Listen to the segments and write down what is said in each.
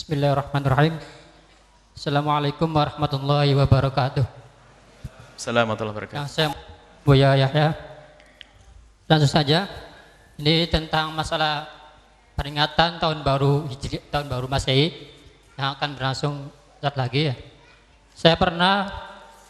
Bismillahirrahmanirrahim. Assalamualaikum warahmatullahi wabarakatuh. Assalamualaikum warahmatullahi wabarakatuh. Saya Buya Yahya. Langsung saja, ini tentang masalah peringatan tahun baru Hijri, tahun baru Masehi yang akan berlangsung saat lagi ya. Saya pernah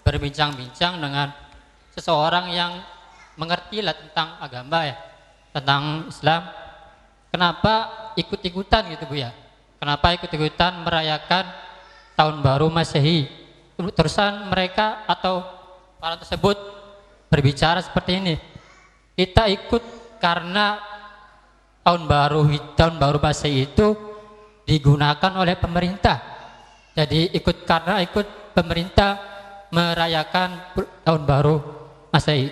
berbincang-bincang dengan seseorang yang mengerti lah tentang agama ya, tentang Islam. Kenapa ikut-ikutan gitu Bu ya? Kenapa ikut-ikutan merayakan tahun baru Masehi? Terusan mereka atau para tersebut berbicara seperti ini. Kita ikut karena tahun baru Masehi itu digunakan oleh pemerintah. Jadi ikut karena ikut pemerintah merayakan tahun baru Masehi.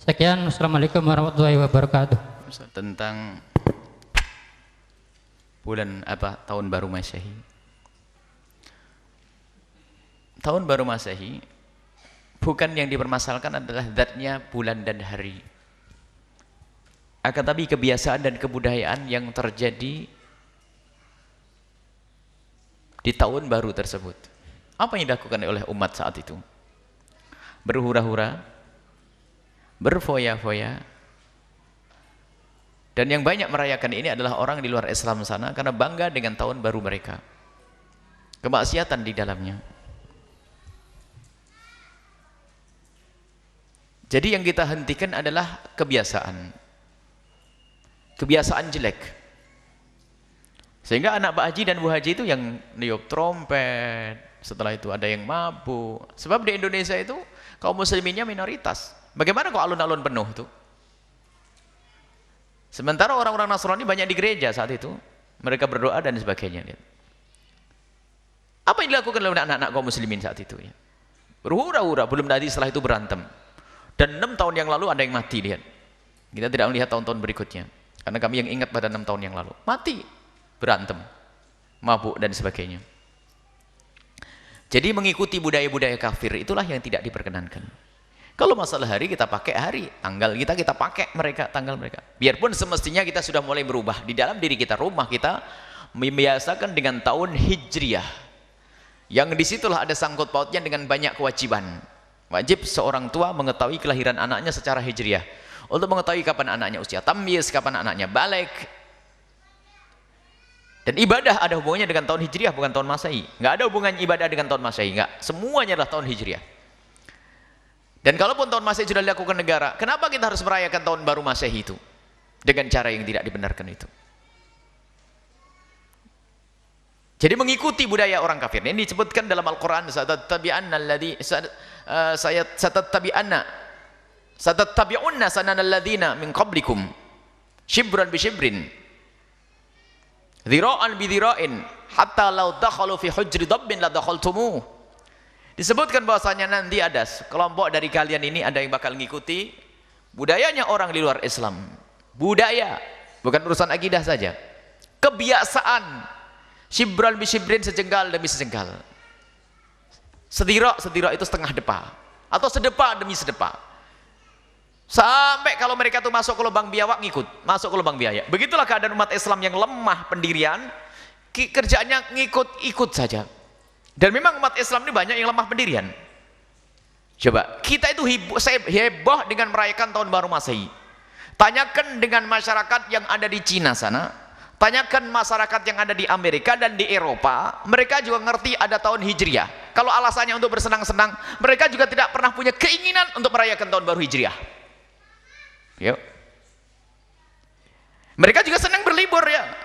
Sekian, Assalamualaikum warahmatullahi wabarakatuh. Tentang bulan apa tahun baru Masehi. Tahun baru Masehi bukan yang dipermasalahkan adalah zatnya bulan dan hari, akan tapi kebiasaan dan kebudayaan yang terjadi di tahun baru tersebut. Apa yang dilakukan oleh umat saat itu? Berhura-hura, berfoya-foya. Dan yang banyak merayakan ini adalah orang di luar Islam sana karena bangga dengan tahun baru mereka. Kemaksiatan di dalamnya. Jadi yang kita hentikan adalah kebiasaan. Kebiasaan jelek. Sehingga anak Pak Haji dan Bu Haji itu yang niup trompet, setelah itu ada yang mabuk. Sebab di Indonesia itu kaum musliminnya minoritas. Bagaimana kok alun-alun penuh tuh? Sementara orang-orang Nasrani banyak di gereja saat itu. Mereka berdoa dan sebagainya. Apa yang dilakukan oleh anak-anak kaum muslimin saat itu? Ya? Berhura-hura, belum tadi setelah itu berantem. Dan 6 tahun yang lalu ada yang mati, lihat. Kita tidak melihat tahun-tahun berikutnya. Karena kami yang ingat pada 6 tahun yang lalu. Mati, berantem, mabuk dan sebagainya. Jadi mengikuti budaya-budaya kafir itulah yang tidak diperkenankan. Kalau masalah hari kita pakai hari, tanggal kita pakai mereka, tanggal mereka. Biarpun semestinya kita sudah mulai berubah di dalam diri kita, rumah kita membiasakan dengan tahun Hijriah. Yang disitulah ada sangkut pautnya dengan banyak kewajiban. Wajib seorang tua mengetahui kelahiran anaknya secara Hijriah. Untuk mengetahui kapan anaknya usia tamyiz, kapan anaknya balik. Dan ibadah ada hubungannya dengan tahun Hijriah, bukan tahun Masehi. Nggak ada hubungan ibadah dengan tahun Masehi, nggak. Semuanya adalah tahun Hijriah. Dan kalaupun tahun Masehi sudah dilakukan negara, kenapa kita harus merayakan tahun baru Masehi itu? Dengan cara yang tidak dibenarkan itu. Jadi mengikuti budaya orang kafir. Ini disebutkan dalam Al-Quran, satattabi'unna sananal ladzina min qablikum shibran bi shibrin dhira'an bi dhira'in hatta law dakhalu fi hujri dabbin la dakhaltumuh. Disebutkan bahwasanya nanti ada kelompok dari kalian ini ada yang bakal ngikuti budayanya orang di luar Islam. Budaya, bukan urusan akidah saja. Kebiasaan. Shibran bi shibrin, sejengkal demi sejengkal. Sedira itu setengah depa atau sedepa demi sedepa. Sampai kalau mereka tuh masuk ke lubang biawak ngikut, masuk ke lubang biaya. Begitulah keadaan umat Islam yang lemah pendirian, kerjaannya ngikut-ikut saja. Dan memang umat Islam ini banyak yang lemah pendirian. Coba, kita itu heboh dengan merayakan tahun baru Masehi. Tanyakan dengan masyarakat yang ada di Cina sana, tanyakan masyarakat yang ada di Amerika dan di Eropa, mereka juga ngerti ada tahun Hijriah. Kalau alasannya untuk bersenang-senang, mereka juga tidak pernah punya keinginan untuk merayakan tahun baru Hijriah. Yuk. Mereka juga senang berlibur ya.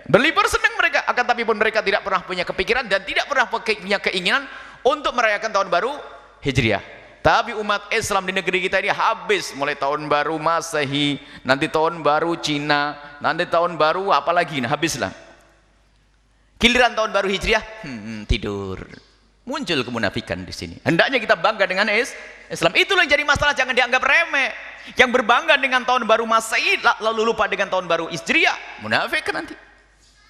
Berlibur senang mereka, akan tapi pun mereka tidak pernah punya kepikiran dan tidak pernah punya keinginan untuk merayakan tahun baru Hijriah. Tapi umat Islam di negeri kita ini habis mulai tahun baru Masehi, nanti tahun baru Cina, nanti tahun baru apalagi, nah habislah. Giliran tahun baru Hijriah, tidur. Muncul kemunafikan di sini. Hendaknya kita bangga dengan Islam. Itulah yang jadi masalah, jangan dianggap remeh. Yang berbangga dengan tahun baru Masehi lalu lupa dengan tahun baru Hijriah, munafik nanti.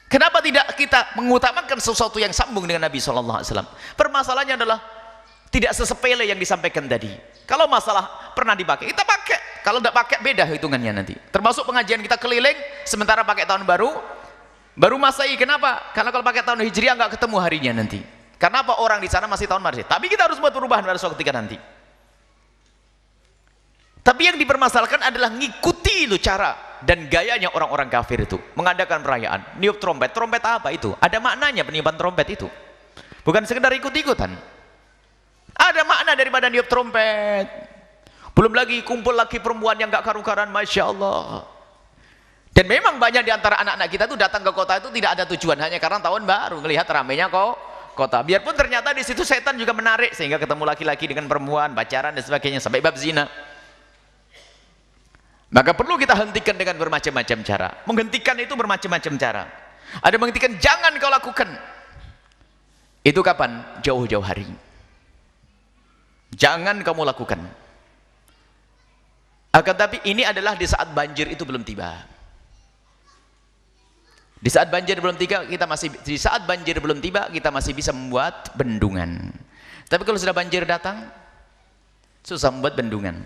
Kenapa tidak kita mengutamakan sesuatu yang sambung dengan Nabi SAW? Permasalahannya adalah tidak sesepele yang disampaikan tadi. Kalau masalah pernah dipakai, kita pakai. Kalau tidak pakai, beda hitungannya nanti. Termasuk pengajian kita keliling, sementara pakai tahun baru Baru Masehi, kenapa? Karena kalau pakai tahun Hijriah nggak ketemu harinya nanti. Karena apa? Orang di sana masih tahun Masehi. Tapi kita harus buat perubahan pada suatu ketika nanti. Tapi yang dipermasalahkan adalah ngikuti itu cara dan gayanya orang-orang kafir itu. Mengadakan perayaan, niup trompet. Trompet apa itu? Ada maknanya peniupan trompet itu. Bukan sekedar ikut-ikutan. Ada makna daripada niup trompet. Belum lagi kumpul lagi perempuan yang gak karu-karuan, Masya Allah. Dan memang banyak di antara anak-anak kita tuh datang ke kota itu tidak ada tujuan, hanya karena tahun baru, ngelihat ramainya kok kota. Biarpun ternyata di situ setan juga menarik, sehingga ketemu laki-laki dengan perempuan, pacaran dan sebagainya, sampai bab zina. Maka perlu kita hentikan dengan bermacam-macam cara. Menghentikan itu bermacam-macam cara. Ada menghentikan, jangan kau lakukan. Itu kapan? Jauh-jauh hari. Jangan kamu lakukan. Akan tapi ini adalah di saat banjir itu belum tiba. Di saat banjir belum tiba, kita masih bisa membuat bendungan. Tapi kalau sudah banjir datang, susah membuat bendungan.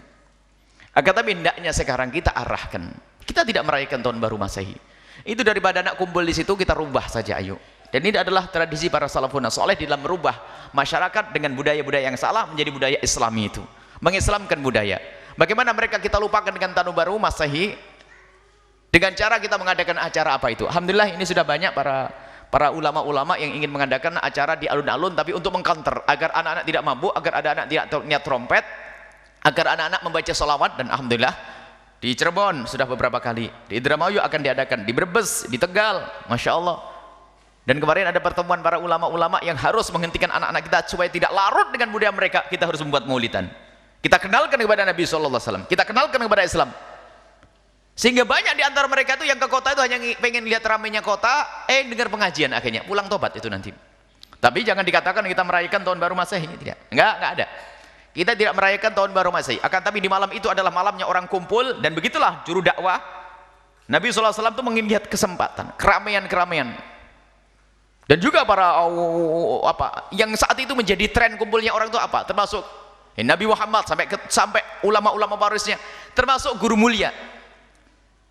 Akan tapi hendaknya sekarang kita arahkan. Kita tidak merayakan tahun baru Masehi. Itu daripada anak kumpul di situ, kita rubah saja, ayo. Dan ini adalah tradisi para salafun saleh dalam merubah masyarakat dengan budaya-budaya yang salah menjadi budaya Islami itu. Mengislamkan budaya. Bagaimana mereka kita lupakan dengan tahun baru Masehi? Dengan cara kita mengadakan acara apa itu? Alhamdulillah ini sudah banyak para ulama-ulama yang ingin mengadakan acara di alun-alun, tapi untuk mengcounter agar anak-anak tidak mabuk, agar ada anak tidak niat trompet, agar anak-anak membaca sholawat. Dan alhamdulillah di Cirebon sudah beberapa kali, di Indramayu akan diadakan, di Brebes, di Tegal, Masya Allah. Dan kemarin ada pertemuan para ulama-ulama yang harus menghentikan anak-anak kita supaya tidak larut dengan budaya mereka. Kita harus membuat maulidan, kita kenalkan kepada Nabi SAW, kita kenalkan kepada Islam. Sehingga banyak di antara mereka itu yang ke kota itu hanya pengen lihat ramainya kota, dengar pengajian, akhirnya pulang tobat itu nanti. Tapi jangan dikatakan kita merayakan tahun baru Masehi, tidak. Enggak ada. Kita tidak merayakan tahun baru Masehi. Akan tapi di malam itu adalah malamnya orang kumpul, dan begitulah juru dakwah Nabi SAW itu mengingat kesempatan, keramaian-keramaian. Dan juga para yang saat itu menjadi tren kumpulnya orang itu apa? Termasuk Nabi Muhammad sampai ulama-ulama warisnya, termasuk guru mulia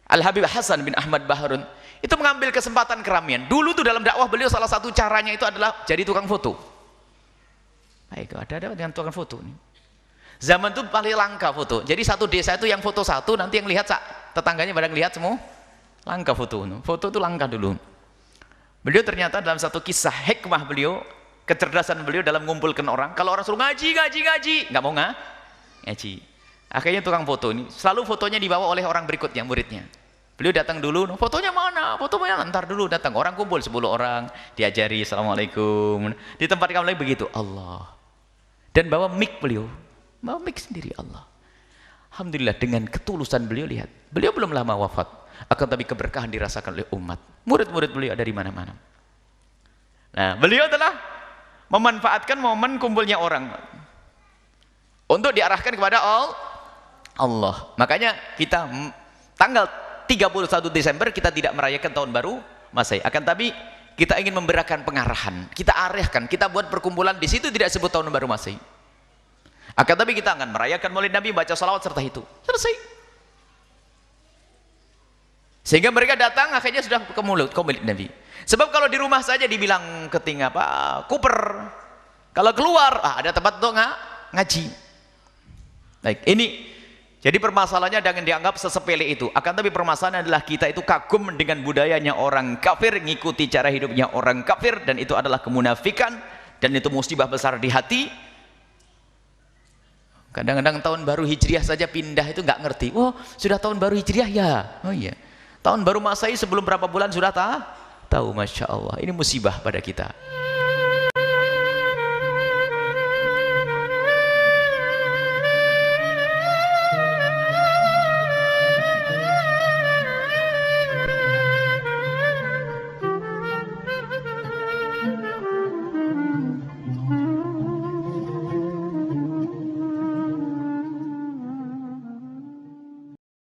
Al-Habib Hasan bin Ahmad Baharun, itu mengambil kesempatan keramaian. Dulu tuh dalam dakwah beliau salah satu caranya itu adalah jadi tukang foto. Baik, ada dengan tukang foto nih. Zaman itu paling langka foto. Jadi satu desa itu yang foto satu, nanti yang lihat tetangganya pada lihat semua. Langka foto. Foto itu langka dulu. Beliau ternyata dalam satu kisah hikmah beliau, kecerdasan beliau dalam mengumpulkan orang. Kalau orang suruh ngaji, nggak mau ngaji. Akhirnya tukang foto ini selalu fotonya dibawa oleh orang berikutnya, muridnya. Beliau datang dulu, fotonya mana? Fotonya ntar dulu datang. Orang kumpul 10 orang, diajari assalamualaikum. Di tempat kamu lagi begitu, Allah. Dan bawa mic beliau, bawa mic sendiri, Allah. Alhamdulillah dengan ketulusan beliau, lihat. Beliau belum lama wafat, akan tapi keberkahan dirasakan oleh umat. Murid-murid beliau dari mana-mana. Nah, beliau telah memanfaatkan momen kumpulnya orang untuk diarahkan kepada Allah. Makanya kita tanggal 31 Desember kita tidak merayakan tahun baru Masehi. Akan tapi kita ingin memberikan pengarahan, kita arahkan, kita buat perkumpulan di situ tidak sebut tahun baru Masehi. Akan tapi kita akan merayakan Maulid Nabi, baca salawat serta itu. Selesai. Sehingga mereka datang akhirnya sudah ke Maulid Nabi. Sebab kalau di rumah saja dibilang keting kuper. Kalau keluar ada tempat untuk ngaji. Baik, ini jadi permasalahannya jangan dianggap sesepele itu. Akan tapi permasalahan adalah kita itu kagum dengan budayanya orang kafir, ngikuti cara hidupnya orang kafir, dan itu adalah kemunafikan, dan itu musibah besar di hati. Kadang-kadang tahun baru Hijriah saja pindah itu nggak ngerti. Oh, sudah tahun baru Hijriah ya? Oh iya. Tahun baru Masehi sebelum berapa bulan sudah tahu? Masya Allah. Ini musibah pada kita.